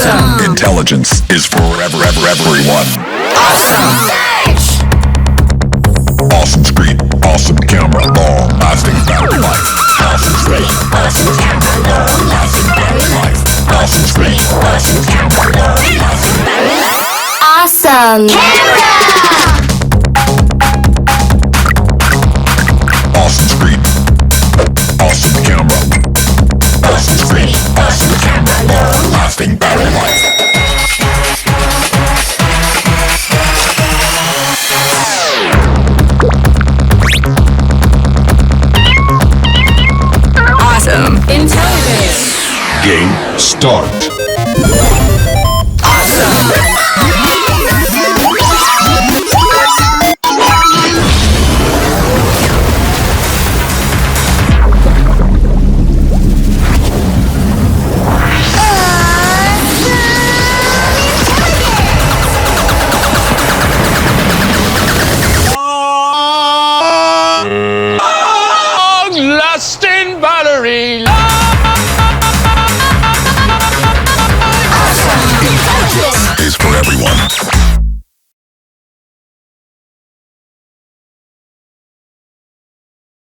Awesome. Intelligence is forever, everyone. Awesome. Awesome screen, awesome camera, long-lasting battery life. Awesome screen, awesome camera, long-lasting battery life. Awesome screen, awesome camera, long-lasting battery life. Awesome camera. Awesome screen, awesome camera. Awesome screen, awesome camera, long-lasting battery life. Awesome intelligence. Game start. Awesome. Long-lasting battery.